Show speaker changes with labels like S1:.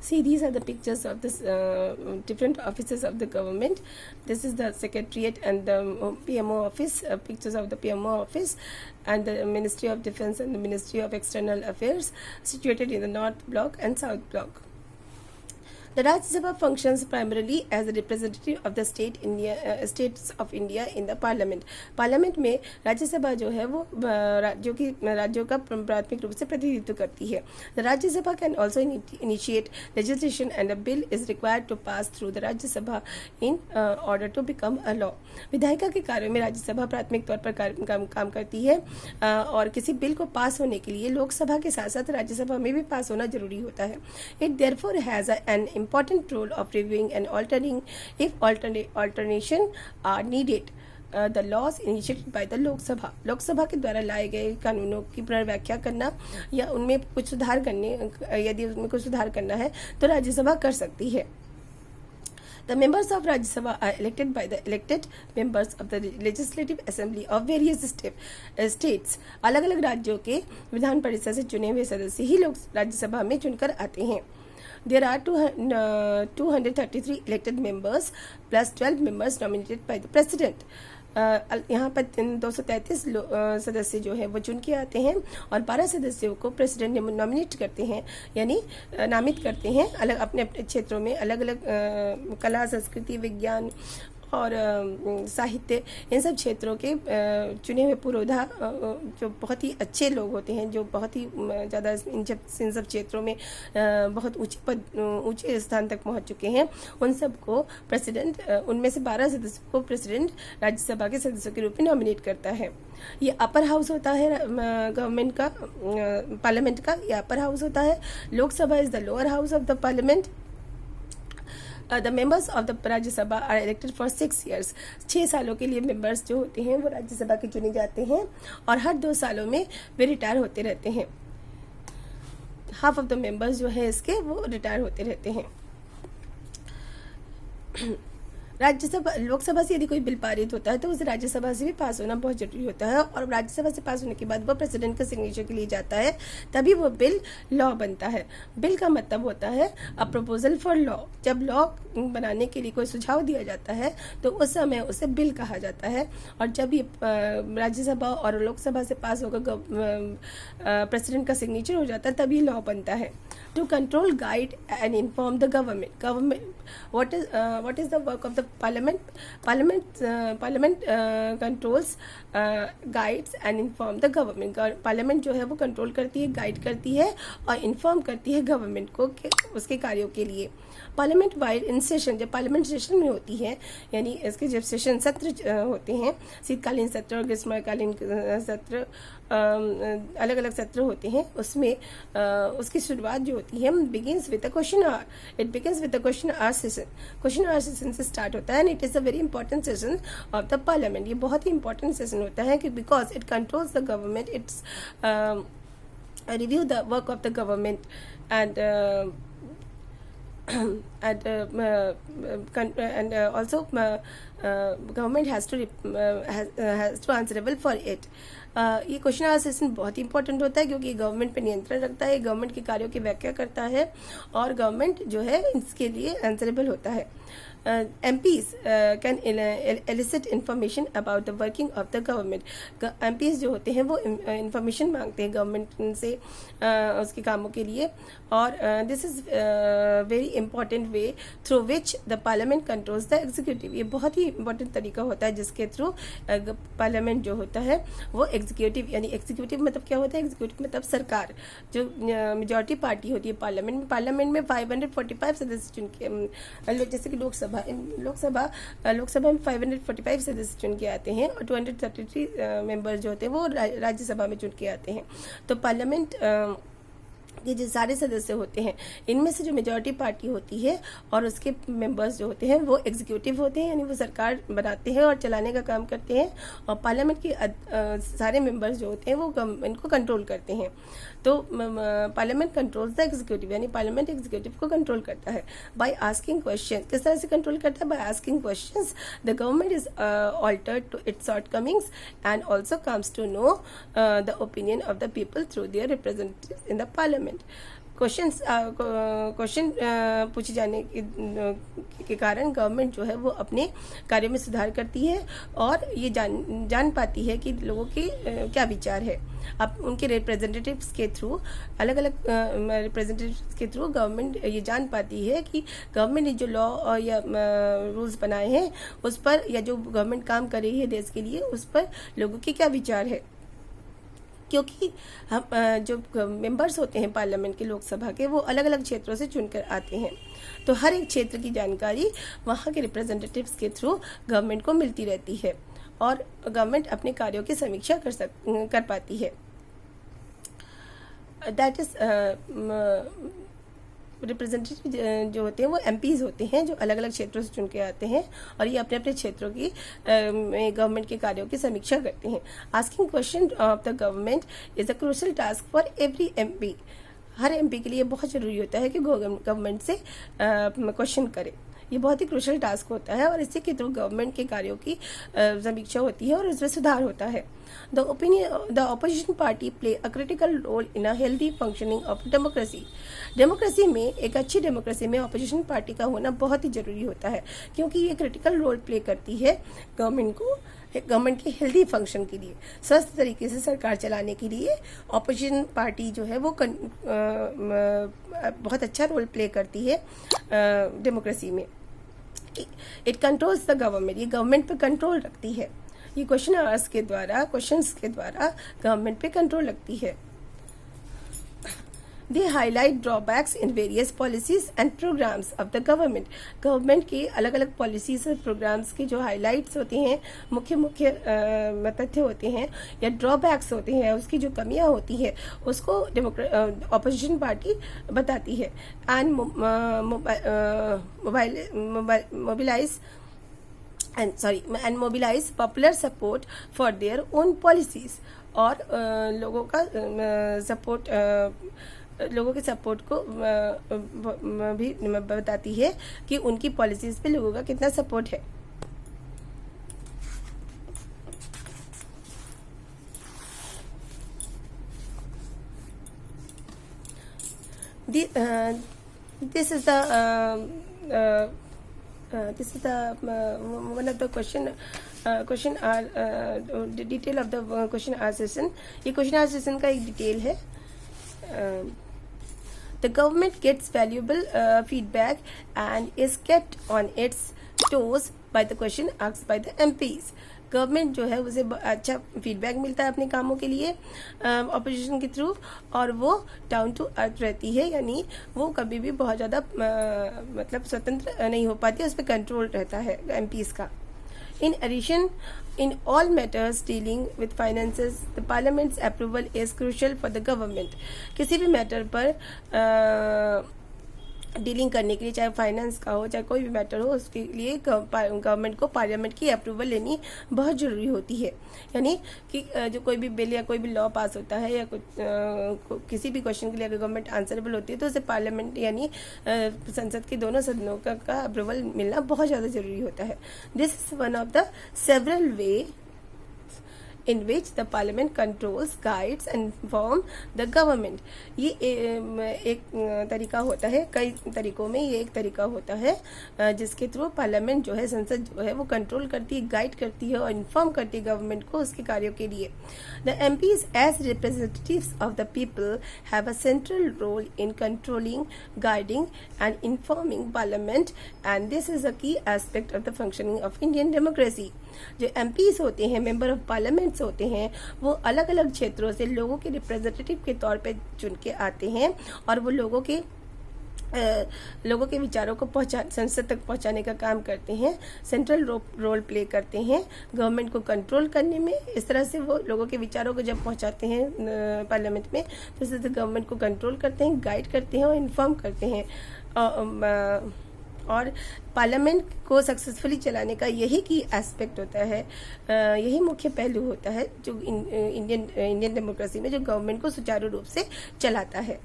S1: See, these are the pictures of this different offices of the government. This is the Secretariat and the PMO office, pictures of the PMO office and the Ministry of Defence and the Ministry of External Affairs, situated in the North Block and South Block. The Rajya Sabha functions primarily as a representative of the states of India in the Parliament. Parliament में राज्यसभा जो है वो राज्यों का प्राथमिक रूप से प्रतिनिधित्व करती है. The Rajya Sabha can also initiate legislation and a bill is required to pass through the Rajya Sabha in order to become a law. विधायिका के कार्यों में राज्यसभा प्राथमिक तौर पर काम करती है और किसी बिल को पास होने के लिए लोकसभा के साथ साथ राज्यसभा में भी पास होना जरूरी होता है. It therefore has an important role of reviewing and altering if alternation are needed. The laws initiated by the Lok Sabha के द्वारा लाए गए कानूनों की पुनर्व्याख्या करना या उनमें कुछ सुधार करने, यदि उसमें कुछ सुधार करना है तो राज्यसभा कर सकती है. The members of Rajya Sabha are elected by the elected members of the Legislative Assembly of various states. अलग अलग राज्यों के विधान परिषद से चुने हुए सदस्य ही लोग राज्यसभा में चुनकर आते हैं. There are 233 elected members plus 12 members nominated by the president. यहाँ पर 233 सदस्य जो है वो चुन के आते हैं और 12 सदस्यों को प्रेसिडेंट नॉमिनेट करते हैं, यानी नामित करते हैं अलग अपने अपने क्षेत्रों में. अलग अलग कला, संस्कृति, विज्ञान और साहित्य, इन सब क्षेत्रों के चुने हुए पुरोधा जो बहुत ही अच्छे लोग होते हैं, जो बहुत ही ज़्यादा इन सब क्षेत्रों में बहुत ऊंचे स्थान तक पहुंच चुके हैं, उन सबको प्रेसिडेंट, उनमें से 12 सदस्यों को प्रेसिडेंट राज्यसभा के सदस्यों के रूप में नॉमिनेट करता है. ये अपर हाउस होता है गवर्नमेंट का, पार्लियामेंट का. ये अपर हाउस होता है. Lok Sabha is the lower house of the parliament. The members of the Rajya Sabha are elected for 6 years. 6 सालों के लिए मेंबर्स जो होते हैं वो राज्यसभा के चुने जाते हैं और हर 2 सालों में वे रिटायर होते रहते हैं. हाफ ऑफ द मेंबर्स जो है इसके वो रिटायर होते रहते हैं. राज्यसभा, लोकसभा से यदि कोई बिल पारित होता है तो उसे राज्यसभा से भी पास होना बहुत जरूरी होता है और राज्यसभा से पास होने के बाद वो प्रेसिडेंट के सिग्नेचर के लिए जाता है, तभी वो बिल लॉ बनता है. बिल का मतलब होता है अ प्रपोजल फॉर लॉ. जब लॉ बनाने के लिए कोई सुझाव दिया जाता है तो उस समय उसे बिल कहा जाता है और जब ये राज्यसभा और लोकसभा से पास होकर प्रेसिडेंट का सिग्नेचर हो जाता है तभी लॉ बनता है. To control, guide and inform the government. what is the work of the parliament? Parliament controls, guides and inform the government. Parliament जो है वो कंट्रोल करती है, गाइड करती है और इन्फॉर्म करती है गवर्नमेंट को उसके कार्यों के लिए. पार्लियामेंट वाइल इन सेशन, जब पार्लियामेंट सेशन में होती है, यानी इसके जब सेशन सत्र होते हैं, शीतकालीन सत्र और ग्रीष्मकालीन सत्र, अलग अलग सत्र होते हैं, उसमें उसकी शुरुआत जो होती है begins with a question hour. It begins with a question hour session. Question hour session से स्टार्ट होता है and it is a very important session of the parliament. ये बहुत ही इंपॉर्टेंट सेशन होता है कि because it controls the government, it's review the work of the government and also government has to answerable for it. ये question hour session बहुत ही important होता है क्योंकि गवर्नमेंट पे नियंत्रण रखता है, गवर्नमेंट के कार्यों की व्याख्या करता है और गवर्नमेंट जो है इसके लिए आंसरेबल होता है. MPs can elicit information about the working of the government. MPs जो होते हैं वो इंफॉर्मेशन मांगते हैं गवर्नमेंट से उसके कामों के लिए और this is very important way through which the parliament controls the executive. ये बहुत ही इंपॉर्टेंट तरीका होता है जिसके थ्रू पार्लियामेंट जो होता है वो एग्जीक्यूटिव, यानी एग्जीक्यूटिव मतलब क्या होता है? एग्जीक्यूटिव मतलब सरकार. जो मेजॉरिटी पार्टी होती है पार्लियामेंट में 545 सदस्य चुन के, जैसे कि लोकसभा में 545 सदस्य चुन के आते हैं और 233 मेंबर जो होते हैं वो राज्यसभा में चुन के आते हैं. तो पार्लियामेंट ये जो सारे सदस्य होते हैं इनमें से जो मेजॉरिटी पार्टी होती है और उसके मेंबर्स जो होते हैं वो एग्जीक्यूटिव होते हैं, यानी वो सरकार बनाते हैं और चलाने का काम करते हैं और पार्लियामेंट के सारे मेंबर्स जो होते हैं वो इनको कंट्रोल करते हैं. तो पार्लियामेंट कंट्रोल्स द एग्जीक्यूटिव, यानी पार्लियामेंट एग्जीक्यूटिव को कंट्रोल करता है बाय आस्किंग क्वेश्चन. किस तरह से कंट्रोल करता है? By asking questions. The government is altered to its shortcomings and also comes to know the opinion of the people through their representatives in the parliament. Question पूछे जाने के कारण government जो है वो अपने कार्यों में सुधार करती है और ये जान पाती है कि लोगों के क्या विचार है। अब उनके रिप्रेजेंटेटिव्स के थ्रू, अलग अलग रिप्रेजेंटेटिव्स के थ्रू गवर्नमेंट ये जान पाती है कि गवर्नमेंट ने जो लॉ या रूल्स बनाए हैं उस पर, या जो गवर्नमेंट काम कर रही है देश के लिए, उस पर लोगों के क्या विचार है। क्योंकि हम जो मेंबर्स होते हैं पार्लियामेंट के, लोकसभा के, वो अलग अलग क्षेत्रों से चुनकर आते हैं, तो हर एक क्षेत्र की जानकारी वहाँ के रिप्रेजेंटेटिव्स के थ्रू गवर्नमेंट को मिलती रहती है और गवर्नमेंट अपने कार्यों की समीक्षा कर पाती है। दैट इज रिप्रेजेंटेटिव जो होते हैं वो एमपीज होते हैं, जो अलग अलग क्षेत्रों से चुन के आते हैं और ये अपने अपने क्षेत्रों की गवर्नमेंट के कार्यों की समीक्षा करते हैं। Asking question of the government is a crucial task for every MP. Her MP के लिए बहुत जरूरी होता है कि गवर्नमेंट से क्वेश्चन करे। ये बहुत ही क्रूशियल टास्क होता है और इसी के थ्रू गवर्नमेंट के कार्यों की समीक्षा होती है और इसमें सुधार होता है। The opposition party play a critical role in a healthy functioning of democracy. Democracy में, एक अच्छी डेमोक्रेसी में ऑपोजिशन पार्टी का होना बहुत ही जरूरी होता है, क्योंकि ये क्रिटिकल रोल प्ले करती है गवर्नमेंट के हेल्दी फंक्शन के लिए, स्वस्थ तरीके से सरकार चलाने के लिए ऑपोजिशन पार्टी जो है वो बहुत अच्छा रोल प्ले करती है डेमोक्रेसी में। इट कंट्रोल्स द गवर्नमेंट, ये गवर्नमेंट पे कंट्रोल रखती है। ये क्वेश्चंस के द्वारा गवर्नमेंट पे कंट्रोल रखती है। They highlight drawbacks in various policies and programs of the government. Government के अलग अलग पॉलिसीज और प्रोग्राम्स के जो हाईलाइट्स होते हैं, मुख्य तथ्य होते हैं या ड्रॉबैक्स होते हैं, उसकी जो कमियां होती है उसको ऑपोजिशन पार्टी बताती है। And mobilise popular support for their own policies. और लोगों के सपोर्ट को भी बताती है कि उनकी पॉलिसीज पे लोगों का कितना सपोर्ट है। This is the one of the question detail of the question hour session। ये question hour session का एक डिटेल है। The government gets valuable feedback and is kept on its toes by the question asked by the MPs। Government जो है उसे अच्छा feedback मिलता है अपने कामों के लिए ऑपोजिशन के थ्रू, और वो डाउन टू अर्थ रहती है, यानी वो कभी भी बहुत ज़्यादा मतलब स्वतंत्र नहीं हो पाती, उस पर कंट्रोल रहता है एमपीज का। In addition, in all matters dealing with finances, the Parliament's approval is crucial for the government। किसी भी मैटर पर डीलिंग करने के लिए, चाहे फाइनेंस का हो चाहे कोई भी मैटर हो, उसके लिए गवर्नमेंट को पार्लियामेंट की अप्रूवल लेनी बहुत ज़रूरी होती है। यानी कि जो कोई भी बिल या कोई भी लॉ पास होता है या कुछ किसी भी क्वेश्चन के लिए अगर गवर्नमेंट आंसरेबल होती है तो उसे पार्लियामेंट यानी संसद के दोनों सदनों का अप्रूवल मिलना बहुत ज़्यादा ज़रूरी होता है। This is one of the several way in which the parliament controls, guides and inform the government। ये एक तरीका होता है, कई तरीकों में ये एक तरीका होता है जिसके थ्रू पार्लियामेंट जो है, संसद जो है वो कंट्रोल करती है, गाइड करती है और इन्फॉर्म करती है गवर्नमेंट को उसके कार्यों के लिए। The MPs as representatives of the people have a central role in controlling, guiding and informing parliament and this is a key aspect of the functioning of Indian democracy। जो MPs होते हैं, member of parliaments होते हैं, वो अलग अलग क्षेत्रों से लोगों के रिप्रेजेंटेटिव के तौर पे चुन के आते हैं और वो लोगों के विचारों को संसद तक पहुंचाने का काम करते हैं, सेंट्रल रोल प्ले करते हैं गवर्नमेंट को कंट्रोल करने में। इस तरह से वो लोगों के विचारों को जब पहुंचाते हैं पार्लियामेंट में तो इस तरह से गवर्नमेंट को कंट्रोल करते हैं, गाइड करते हैं और इन्फॉर्म करते हैं। और पार्लियामेंट को सक्सेसफुली चलाने का यही की एस्पेक्ट होता है, यही मुख्य पहलू होता है जो इंडियन डेमोक्रेसी में जो गवर्नमेंट को सुचारू रूप से चलाता है।